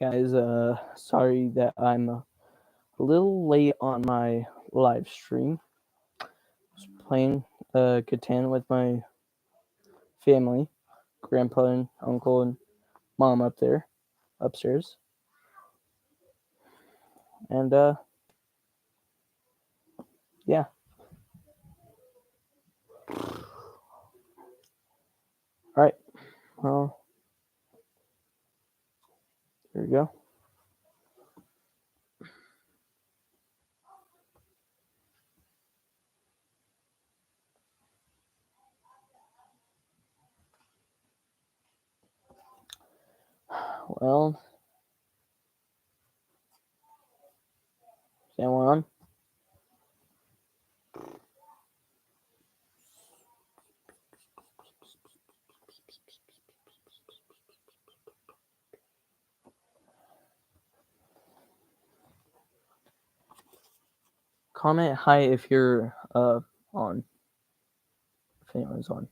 Guys, sorry that I'm a little late on my live stream. I was playing Catan with my family, grandpa and uncle and mom up there, upstairs. And yeah. Alright. Well, here we go. Well, is anyone on? Comment hi if you're on. If anyone's on.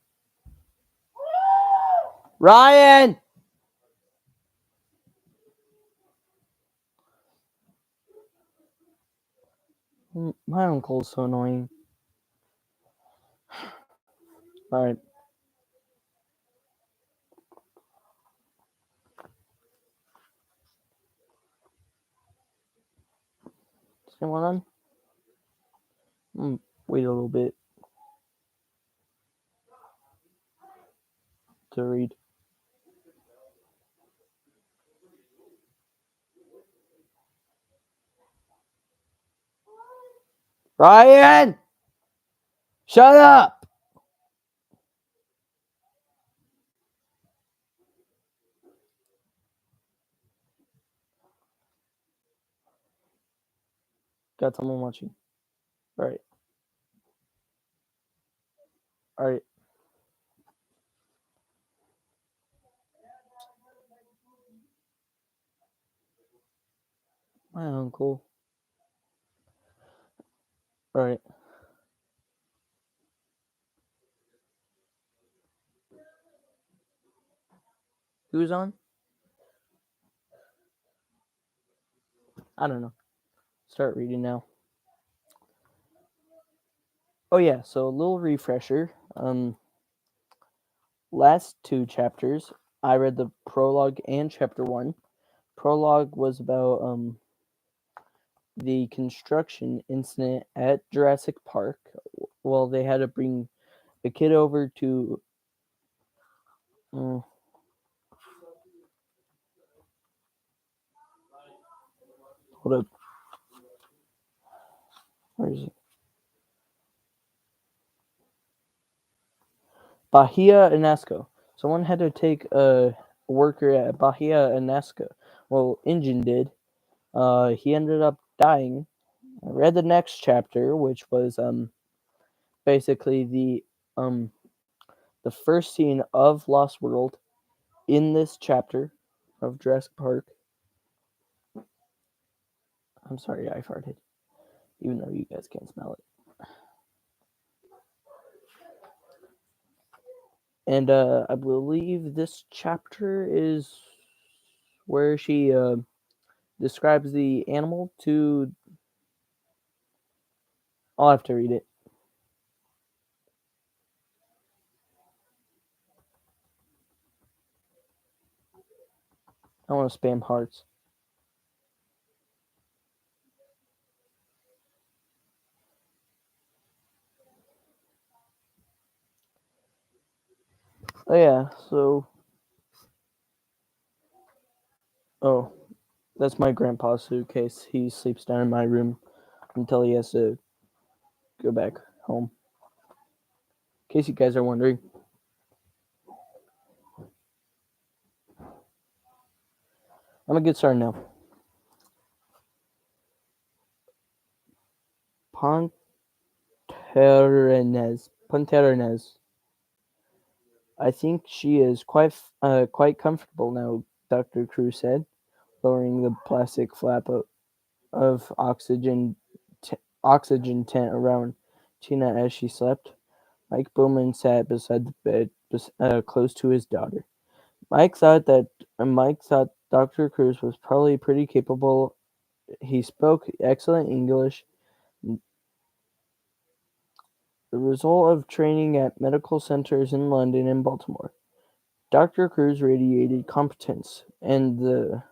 Ryan! My uncle's so annoying. Alright. Is anyone on? Wait a little bit to read. Ryan! Shut up! Got someone watching. Alright. Alright. My uncle. Alright. Who's on? I don't know. Start reading now. Oh yeah, so a little refresher. Last two chapters, I read the prologue and chapter 1. Prologue was about the construction incident at Jurassic Park. Well, they had to bring a kid over to hold up. Where is it? Bahia Inasco. Someone had to take a worker at Bahia Inasco. Well, Engine did. He ended up dying. I read the next chapter, which was basically the first scene of Lost World in this chapter of Jurassic Park. I'm sorry I farted, even though you guys can't smell it. And I believe this chapter is where she describes the animal to. I'll have to read it. I want to spam hearts. Oh yeah, so. Oh, that's my grandpa's suitcase. He sleeps down in my room until he has to go back home. In case you guys are wondering. I'm gonna get started now. Ponterenez. I think she is quite comfortable now, Dr. Cruz said, lowering the plastic flap of oxygen tent around Tina as she slept. Mike Bowman sat beside the bed, close to his daughter. Mike thought Dr. Cruz was probably pretty capable. He spoke excellent English, the result of training at medical centers in London and Baltimore. Dr. Cruz radiated competence, and the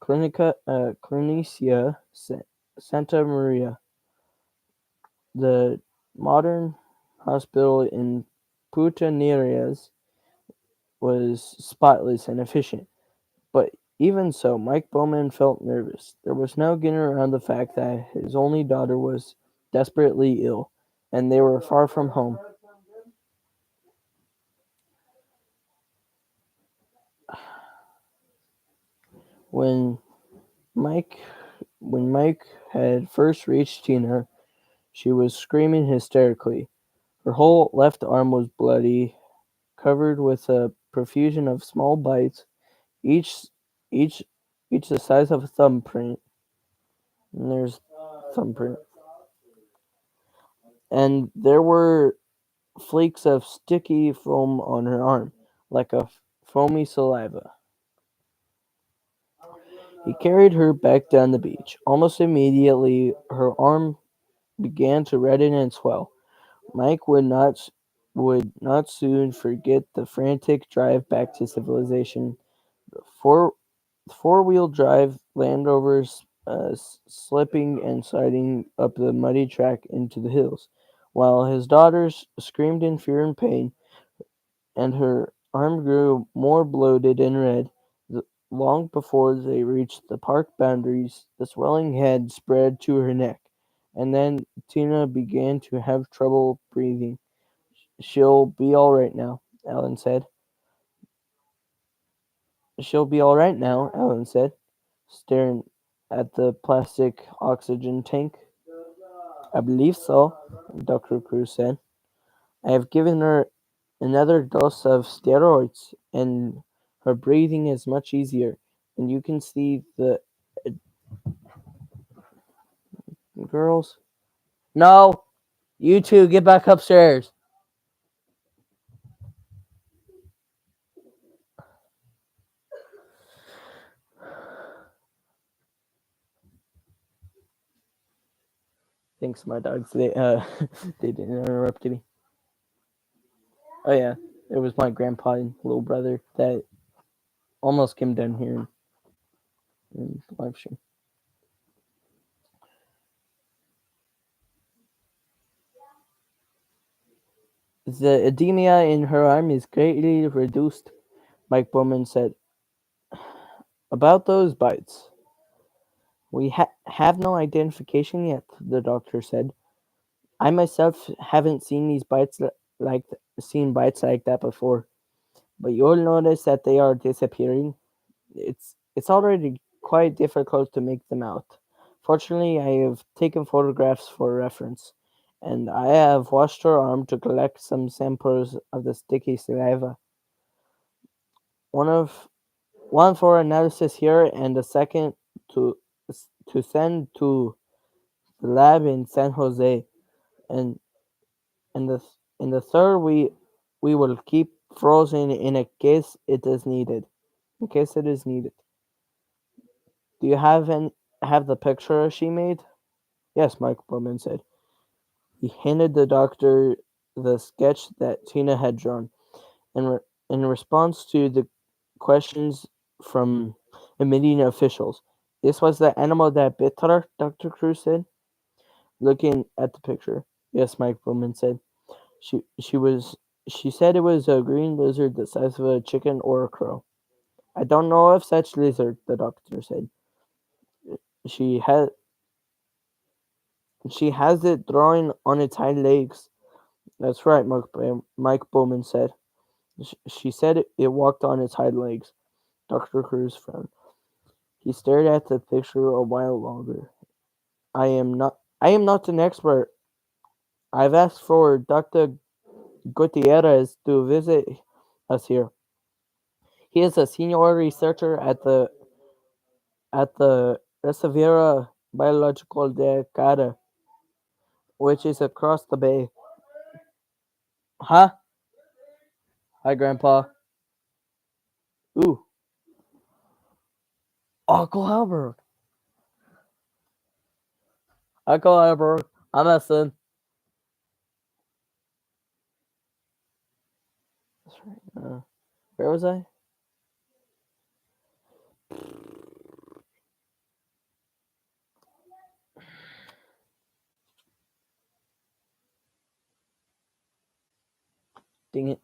Clinicia Santa Maria, the modern hospital in Putanerias, was spotless and efficient. But even so, Mike Bowman felt nervous. There was no getting around the fact that his only daughter was desperately ill, and they were far from home. When Mike when Mike had first reached Tina, she was screaming hysterically. Her whole left arm was bloody, covered with a profusion of small bites, each each each the size of a thumbprint. And there's thumbprint. And there were flakes of sticky foam on her arm, like a foamy saliva. He carried her back down the beach. Almost immediately, her arm began to redden and swell. Mike would not soon forget the frantic drive back to civilization. Four Four-wheel drive Land Rovers slipping and sliding up the muddy track into the hills, while his daughters screamed in fear and pain, and her arm grew more bloated and red. Long before they reached the park boundaries, the swelling had spread to her neck, and then Tina began to have trouble breathing. She'll be all right now, Ellen said. She'll be all right now, Ellen said, staring at the plastic oxygen tank. I believe so, Dr. Cruz said. I have given her another dose of steroids, and her breathing is much easier. And you can see the girls. No, you two get back upstairs. Thanks, my dogs. They didn't interrupt me. Oh yeah, it was my grandpa and little brother that almost came down here and live stream. The edema in her arm is greatly reduced, Mike Bowman said. About those bites. We have no identification yet, the doctor said. I myself haven't seen these bites like seen bites like that before, but you'll notice that they are disappearing. It's already quite difficult to make them out. Fortunately, I have taken photographs for reference, and I have washed her arm to collect some samples of the sticky saliva. One of one for analysis here, and the second to to send to the lab in San Jose, and and the third we will keep frozen in a case it is needed. In case it is needed. Do you have the picture she made? Yes, Mike Bowman said. He handed the doctor the sketch that Tina had drawn, and in response to the questions from admitting officials. This was the animal that bit her, Dr. Cruz said, looking at the picture. Yes, Mike Bowman said. She she was she said it was a green lizard the size of a chicken or a crow. I don't know of such lizard, the doctor said. She has she has it drawing on its hind legs. That's right, Mike Bowman said. She said it walked on its hind legs. Dr. Cruz frowned. He stared at the picture a while longer. I am not an expert. I've asked for Dr. Gutierrez to visit us here. He is a senior researcher at the Reservoir Biological de Cara, which is across the bay. Huh? Hi, Grandpa. Ooh. Uncle Albert. Uncle Albert. I'm Essen. That's right. Where was I? Dang it.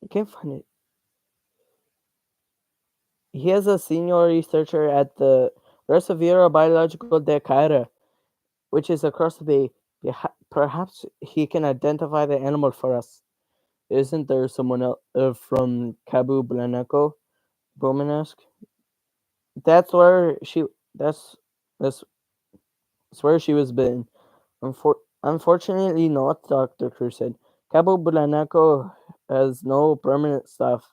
I can't find it. He is a senior researcher at the Reservoir Biological de Caira, which is across the bay. Perhaps he can identify the animal for us. Isn't there someone else from Cabo Blanco? Bowman asked. That's where she. That's that's where she was bitten. Unfortunately, not. Doctor Cruz said. Cabo Blanco has no permanent staff,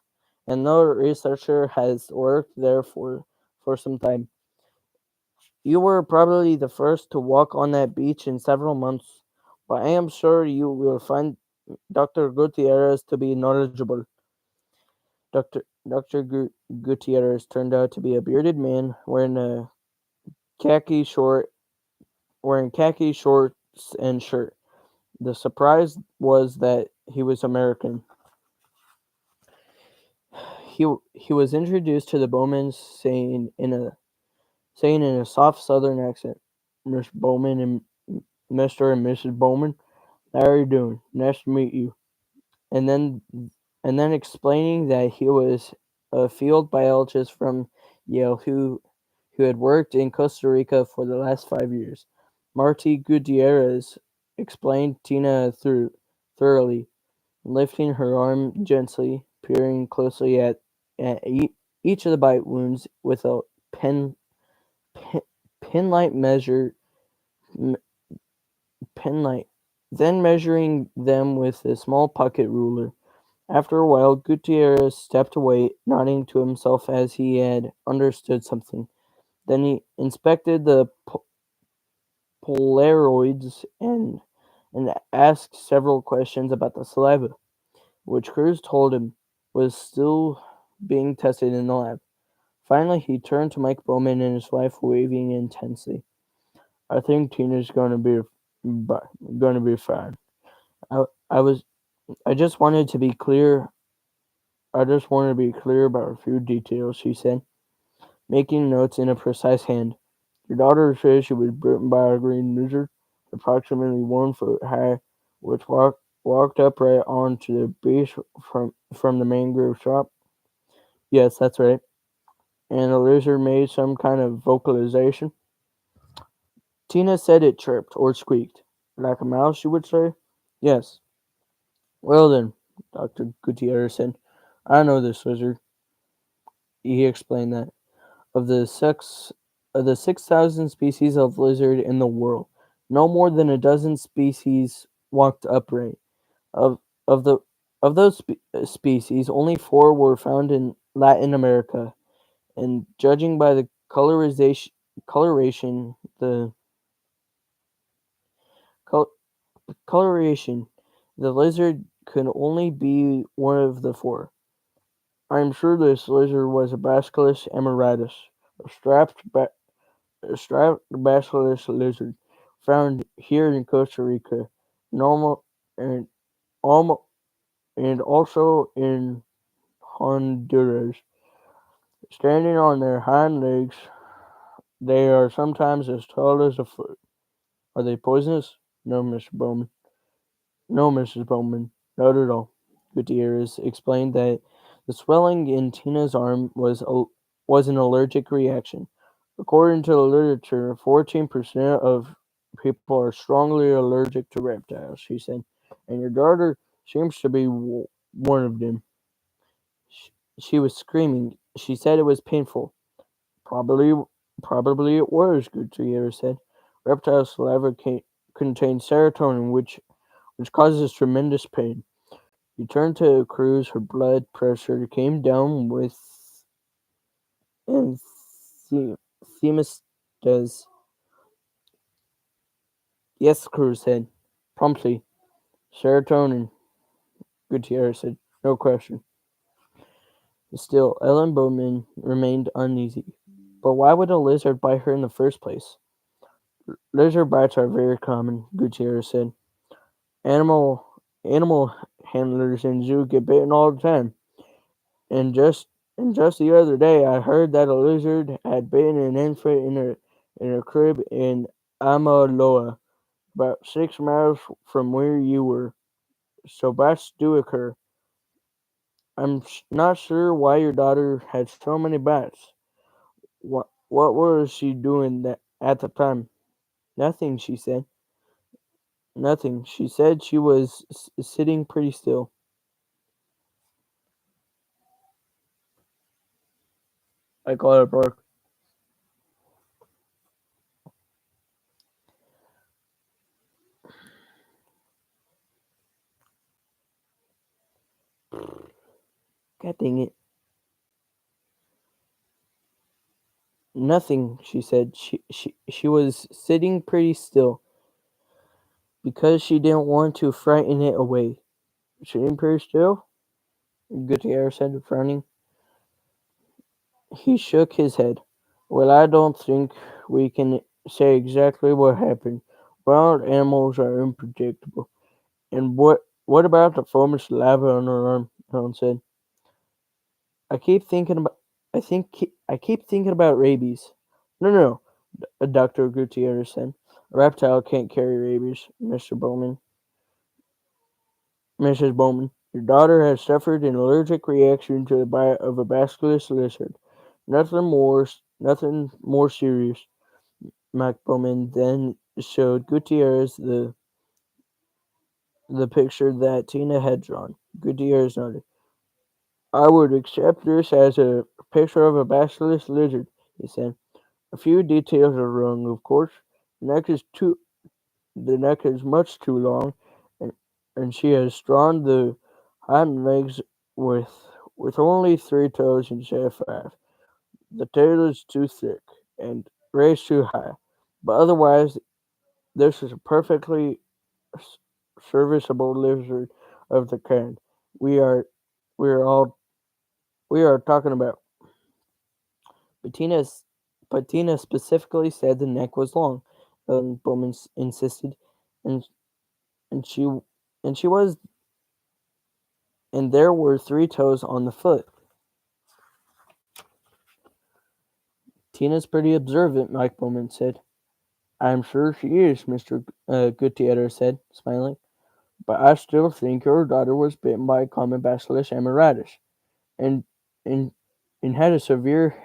and no researcher has worked there for some time. You were probably the first to walk on that beach in several months, but I am sure you will find Dr. Gutierrez to be knowledgeable. Dr. Gutierrez turned out to be a bearded man khaki short wearing khaki shorts and shirt. The surprise was that he was American. He was introduced to the Bowmans saying in a soft southern accent, Miss Bowman and Mr. and Mrs. Bowman, how are you doing? Nice to meet you. And then explaining that he was a field biologist from Yale who had worked in Costa Rica for the last 5 years. Marty Gutierrez explained Tina thoroughly, lifting her arm gently, peering closely at each of the bite wounds with a pen, pen penlight measure m- penlight, then measuring them with a small pocket ruler. After a while, Gutierrez stepped away, nodding to himself as he had understood something. Then he inspected the Polaroids and asked several questions about the saliva, which Cruz told him was still being tested in the lab. Finally, he turned to Mike Bowman and his wife, waving intensely. I think Tina's going to be fine. I, I was I just wanted to be clear. I just wanted to be clear about a few details, she said, making notes in a precise hand. Your daughter says she was bitten by a green lizard, approximately 1 foot high, which walked upright onto the beach from the mangrove swamp. Yes, that's right. And the lizard made some kind of vocalization. Tina said it chirped or squeaked. Like a mouse, you would say? Yes. Well then, Dr. Gutierrez said, I know this lizard. He explained that. Of the six of the 6,000 species of lizard in the world, no more than a dozen species walked upright. Of of the of those species, only four were found in Latin America, and judging by the coloration, the col- coloration, the lizard could only be one of the four. I am sure this lizard was a Basculus emeritus, a striped basilisk lizard found here in Costa Rica, normal and almo- and also in Honduras. Standing on their hind legs, they are sometimes as tall as a foot. Are they poisonous? No, Mr. Bowman. No, Mrs. Bowman, not at all. Gutierrez explained that the swelling in Tina's arm was an allergic reaction. According to the literature, 14% of people are strongly allergic to reptiles, she said, and your daughter seems to be one of them. Sh- She was screaming. She said it was painful. Probably, probably it was, Gutierrez said. Reptile saliva contains serotonin, which causes tremendous pain. He turned to Cruz. Her blood pressure came down with enthemistas. Yes, Cruz said, promptly. Serotonin. Gutierrez said. No question. Still, Ellen Bowman remained uneasy. But why would a lizard bite her in the first place? Lizard bites are very common, Gutierrez said. Animal animal handlers in zoo get bitten all the time. And just the other day I heard that a lizard had bitten an infant in a crib in Amaloa, about 6 miles from where you were. So bats do occur. Not sure why your daughter had so many bats. What was she doing that at the time? Nothing, she said. Nothing. She said she was sitting pretty still. I called it bark. God dang it. Nothing, she said. She was sitting pretty still because she didn't want to frighten it away. Sitting pretty still? Gutierrez said, frowning. He shook his head. Well, I don't think we can say exactly what happened. Wild animals are unpredictable. And what about the foaming saliva on her arm? Helen said. I keep thinking about I keep thinking about rabies. No, Dr. Gutierrez said. A reptile can't carry rabies, Mr. Bowman. Mrs. Bowman. Your daughter has suffered an allergic reaction to the bite of a basilisk lizard. Nothing more serious. Mac Bowman then showed Gutierrez the picture that Tina had drawn. Gutierrez nodded. I would accept this as a picture of a basilisk lizard, he said. A few details are wrong, of course. The neck is too the neck is much too long, and, and she has drawn the hind legs with only 3 toes instead of 5. The tail is too thick and raised too high, but otherwise this is a perfectly serviceable lizard of the kind we are we are all we are talking about. Bettina, Bettina specifically said the neck was long. Bowman insisted, and and she and she was and there were 3 toes on the foot. Tina's pretty observant, Mike Bowman said. I'm sure she is, Mr. Gutierrez said, smiling. But I still think your daughter was bitten by a common Bacillus ammaratus and and and had a severe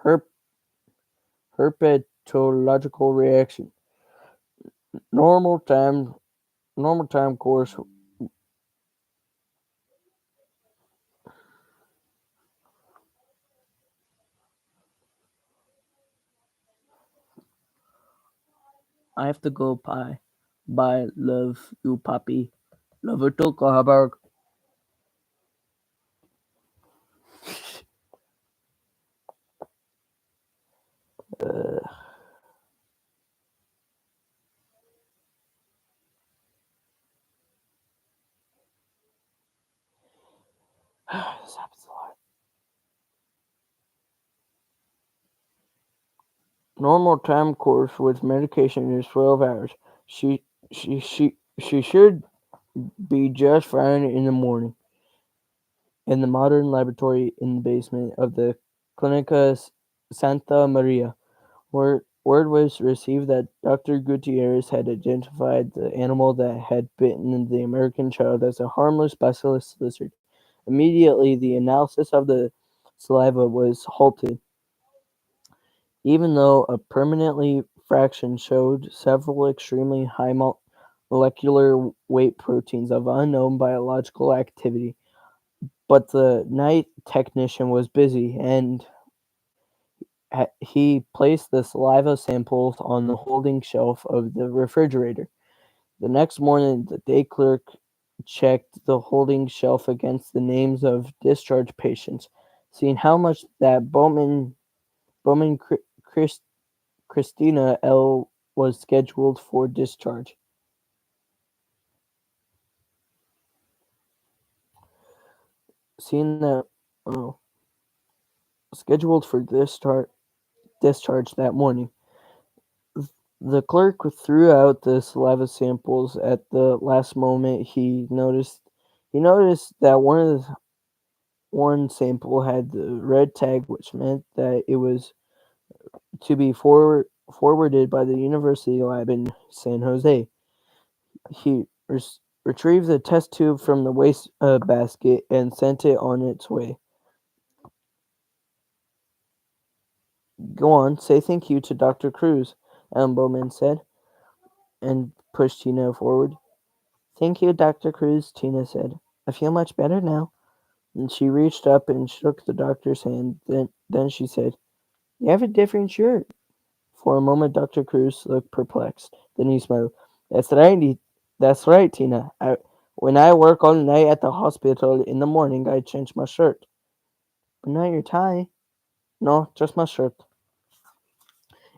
herp- herpetological reaction. Normal time normal time course. I have to go pie. Bye, love you, Poppy. Love you too, Kohaberg. Uh, this happens a lot. Normal time course with medication is 12 hours. She she should be just fine in the morning. In the modern laboratory in the basement of the Clinica Santa Maria, word was received that Dr. Gutierrez had identified the animal that had bitten the American child as a harmless bacillus lizard. Immediately, the analysis of the saliva was halted, even though a permanently fraction showed several extremely high molecular weight proteins of unknown biological activity. But the night technician was busy, and he placed the saliva samples on the holding shelf of the refrigerator. The next morning, the day clerk checked the holding shelf against the names of discharged patients, seeing how much that Bowman Christina L. was scheduled for discharge. seeing that oh, scheduled for discharge that morning. The clerk threw out the saliva samples at the last moment. He noticed that one sample had the red tag, which meant that it was to be forwarded by the university lab in San Jose. He retrieved the test tube from the waste basket and sent it on its way. Go on, say thank you to Dr. Cruz, Bowman said, and pushed Tina forward. Thank you, Dr. Cruz, Tina said. I feel much better now. And she reached up and shook the doctor's hand. Then she said, You have a different shirt. For a moment, Dr. Cruz looked perplexed. Then he smiled. That's right, that's right, Tina. When I work all night at the hospital in the morning, I change my shirt. But not your tie. No, just my shirt.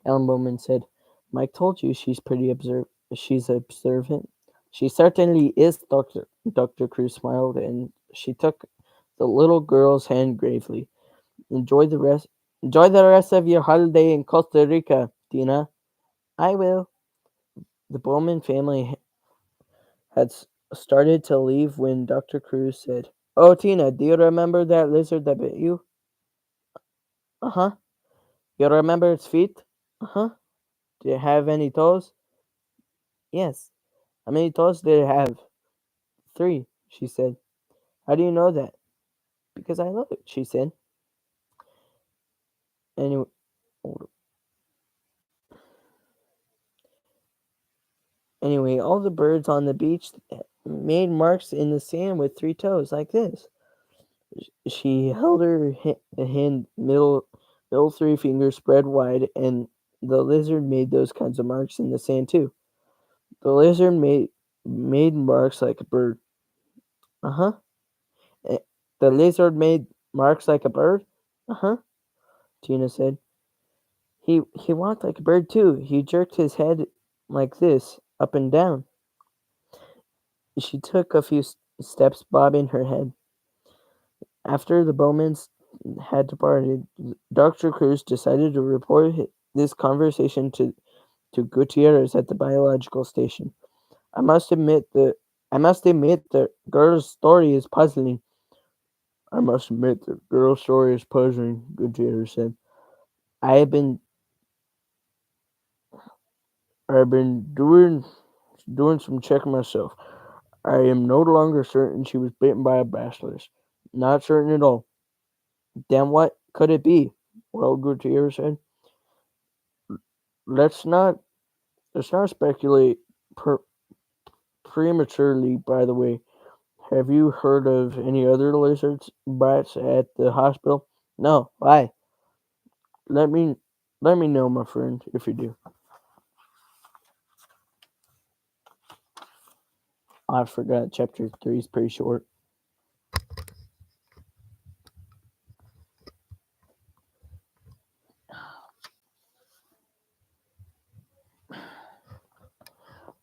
Ellen Bowman said, Mike told you she's observant. She certainly is, Doctor. Dr. Cruz smiled, and she took the little girl's hand gravely. Enjoy the rest. Enjoy the rest of your holiday in Costa Rica, Tina. I will. The Bowman family had started to leave when Dr. Cruz said, Oh, Tina, do you remember that lizard that bit you? Uh huh. You remember its feet? Uh huh. Do you have any toes? Yes. How many toes did it have? Three, she said. How do you know that? Because I love it, she said. Anyway, all the birds on the beach made marks in the sand with three toes, like this. She held her hand middle three fingers spread wide, and the lizard made those kinds of marks in the sand too. The lizard made marks like a bird. Uh huh. The lizard made marks like a bird. Uh huh. Tina said. He walked like a bird too. He jerked his head like this, up and down. She took a few steps, bobbing her head. After the Bowmans had departed, Dr. Cruz decided to report this conversation to Gutierrez at the biological station. I must admit the girl's story is puzzling. I must admit the girl's story is puzzling, Gutierrez said. I have been I've been doing some checking myself. I am no longer certain she was bitten by a basilisk. Not certain at all. Then what could it be? Well, Gutierrez said, let's not let's not speculate prematurely. By the way, have you heard of any other lizard bites at the hospital? No. Why? Let me let me know, my friend, if you do. I forgot. Chapter 3 is pretty short.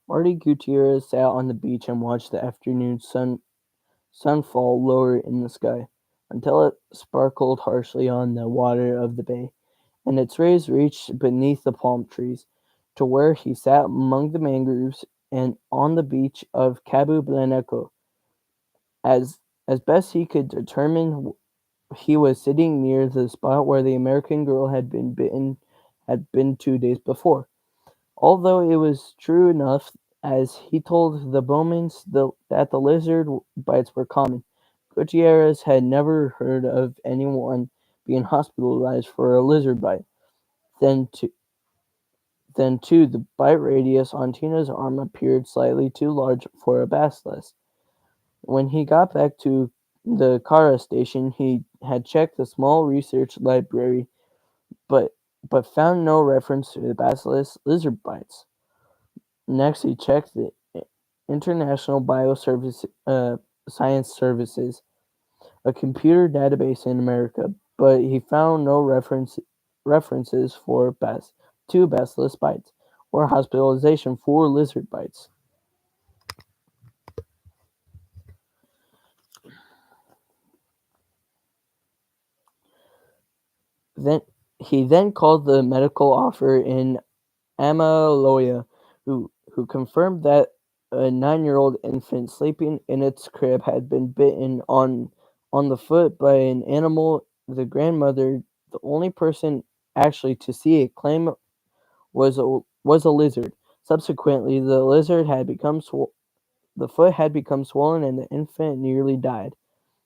Marty Gutierrez sat on the beach and watched the afternoon sun fall lower in the sky until it sparkled harshly on the water of the bay, and its rays reached beneath the palm trees to where he sat among the mangroves and on the beach of Cabo Blanco. As best he could determine, he was sitting near the spot where the American girl had been 2 days before. Although it was true enough, as he told the Bowmans that the lizard bites were common, Gutierrez had never heard of anyone being hospitalized for a lizard bite. Then, to, then too, the bite radius on Tina's arm appeared slightly too large for a basilisk. When he got back to the Kara station, he had checked the small research library, but found no reference to the basilisk lizard bites. Next, he checked the International Science Services, a computer database in America, but he found no references for to basilisk bites or hospitalization for lizard bites. Then he then called the medical officer in Amaloya, who confirmed that a 9-year-old infant sleeping in its crib had been bitten on the foot by an animal. The grandmother, the only person actually to see it, claimed was a lizard. Subsequently, the foot had become swollen and the infant nearly died.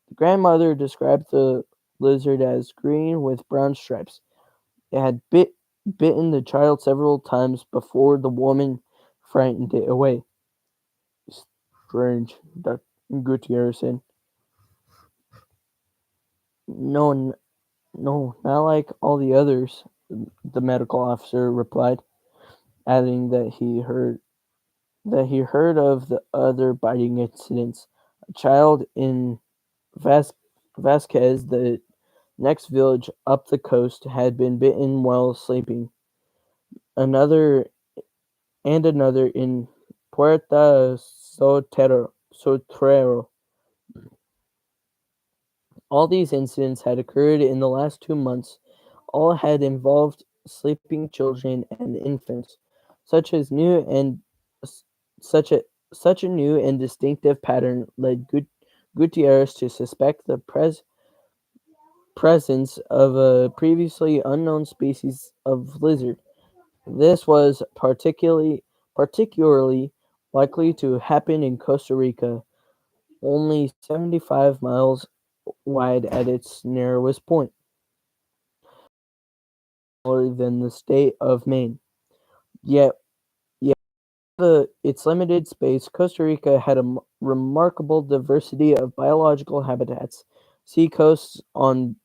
The grandmother described the lizard as green with brown stripes. It had bitten the child several times before the woman frightened it away. Strange, Dr. Gutierrez said. No, no, not like all the others, the medical officer replied, adding that he heard of the other biting incidents. A child in Vas- Vasquez, the next village up the coast, had been bitten while sleeping. Another another in Puerta Sotrero. All these incidents had occurred in the last 2 months. All had involved sleeping children and infants. Such as new and such a such a new and distinctive pattern led Gutierrez to suspect the presence of a previously unknown species of lizard. This was particularly likely to happen in Costa Rica, only 75 miles wide at its narrowest point, smaller than the state of Maine. Yet, yet its limited space, Costa Rica had a remarkable diversity of biological habitats. Seacoasts on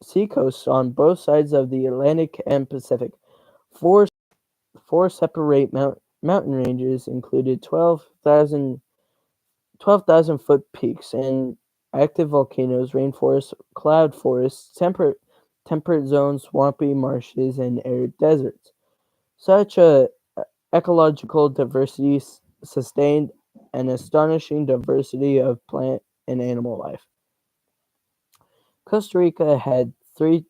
Seacoasts on both sides of the Atlantic and Pacific. Four four separate mountain ranges included 12,000-foot peaks and active volcanoes, rainforests, cloud forests, temperate zones, swampy marshes, and arid deserts. Such a ecological diversity sustained an astonishing diversity of plant and animal life. Costa Rica had three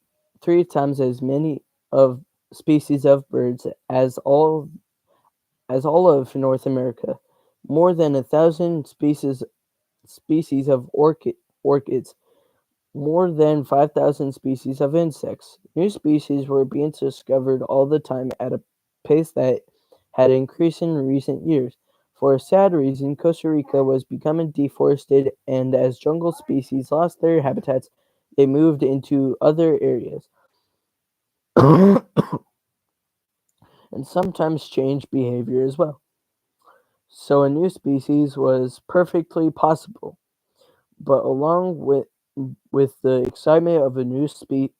times as many of species of birds as all of North America, more than 1,000 species of orchids, more than 5,000 species of insects. New species were being discovered all the time at a pace that had increased in recent years. For a sad reason, Costa Rica was becoming deforested, and as jungle species lost their habitats, they moved into other areas and sometimes changed behavior as well. So a new species was perfectly possible, but along with the excitement of a new species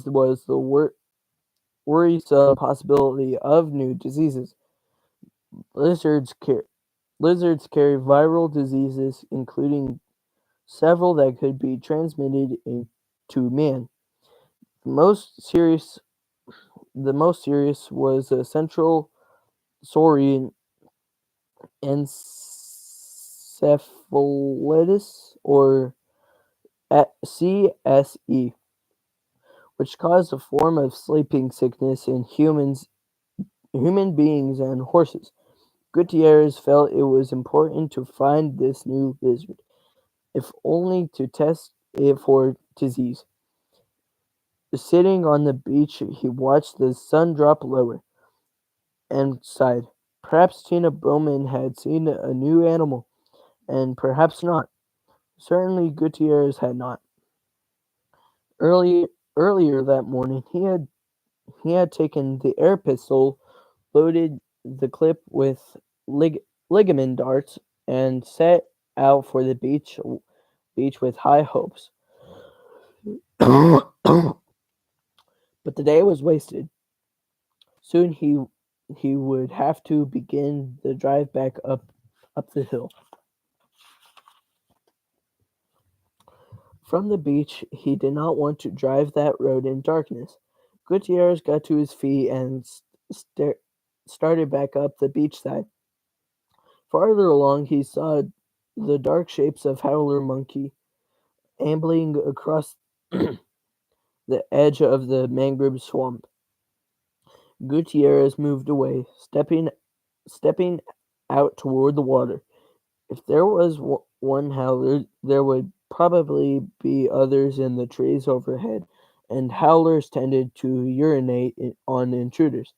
was the worrisome possibility of new diseases. Lizards car- Lizards carry viral diseases, including several that could be transmitted to man. The most serious, the most serious was a central saurian encephalitis, or CSE, which caused a form of sleeping sickness in human beings and horses. Gutierrez felt it was important to find this new lizard, if only to test it for disease. Sitting on the beach, he watched the sun drop lower and sighed. Perhaps Tina Bowman had seen a new animal, and perhaps not. Certainly Gutierrez had not. Early, Earlier that morning, he had taken the air pistol, loaded the clip with ligament darts, and set out for the beach with high hopes. But the day was wasted. Soon he would have to begin the drive back up the hill. From the beach, he did not want to drive that road in darkness. Gutierrez got to his feet and started back up the beach side. Farther along, he saw the dark shapes of howler monkey, ambling across the edge of the mangrove swamp. Gutierrez moved away, stepping out toward the water. If there was one howler, there would probably be others in the trees overhead, and howlers tended to urinate on intruders.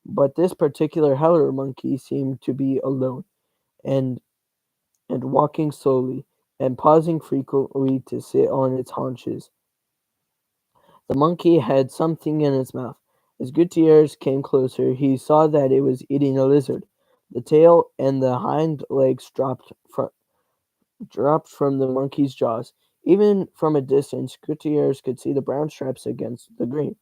But this particular howler monkey seemed to be alone, and walking slowly, and pausing frequently to sit on its haunches. The monkey had something in its mouth. As Gutierrez came closer, he saw that it was eating a lizard. The tail and the hind legs dropped from the monkey's jaws. Even from a distance, Gutierrez could see the brown stripes against the green.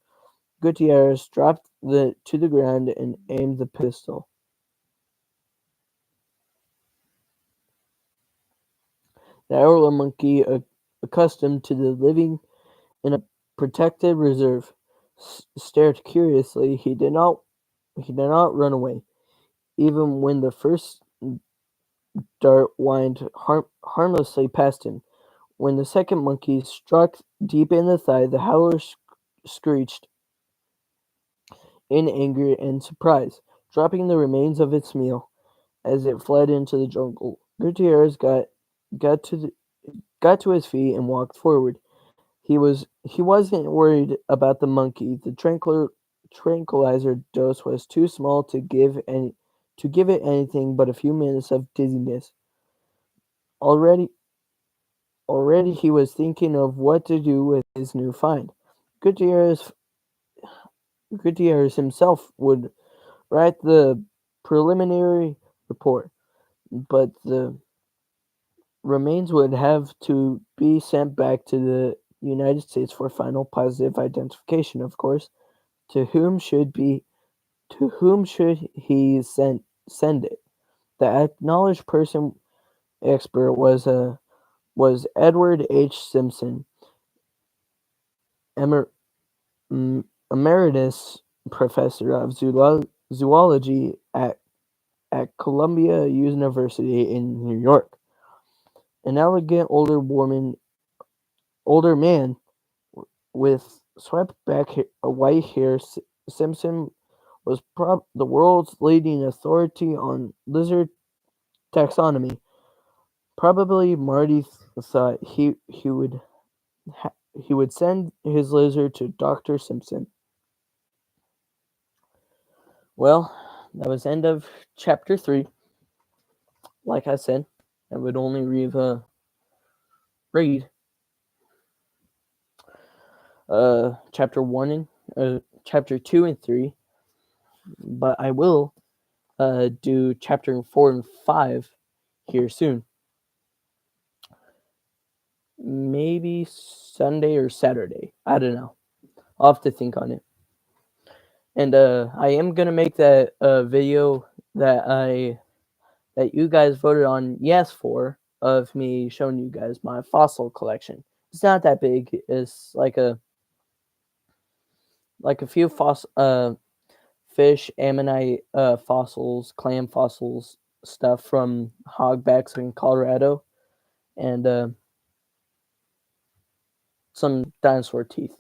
Gutierrez dropped to the ground and aimed the pistol. The howler monkey, accustomed to living in a protected reserve, stared curiously. He did not run away, even when the first dart whined harmlessly past him. When the second monkey struck deep in the thigh, the howler screeched in anger and surprise, dropping the remains of its meal as it fled into the jungle. Gutierrez got to the, got to his feet and walked forward. He wasn't worried about the monkey. The tranquilizer dose was too small to give it anything but a few minutes of dizziness. Already already he was thinking of what to do with his new find. Gutierrez Gutierrez himself would write the preliminary report, but the remains would have to be sent back to the United States for final positive identification, of course. To whom should he send it? The acknowledged person expert was Edward H. Simpson, emer, emeritus professor of zoology at Columbia University in New York. An elegant older man with swept back white hair, Simpson was the world's leading authority on lizard taxonomy. Probably Marty thought he would send his lizard to Dr. Simpson. Well, that was the end of chapter 3. Like I said, I would only read chapter 1 and chapter 2 and 3, but I will do chapter 4 and 5 here soon. Maybe Sunday or Saturday. I don't know. I'll have to think on it. And I am gonna make that video that you guys voted on yes for, of me showing you guys my fossil collection. It's not that big. It's like a few fish, ammonite fossils, clam fossils, stuff from hogbacks in Colorado, and some dinosaur teeth.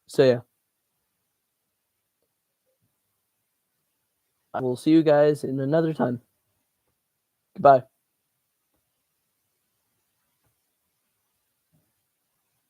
So yeah, I will see you guys in another time. Goodbye.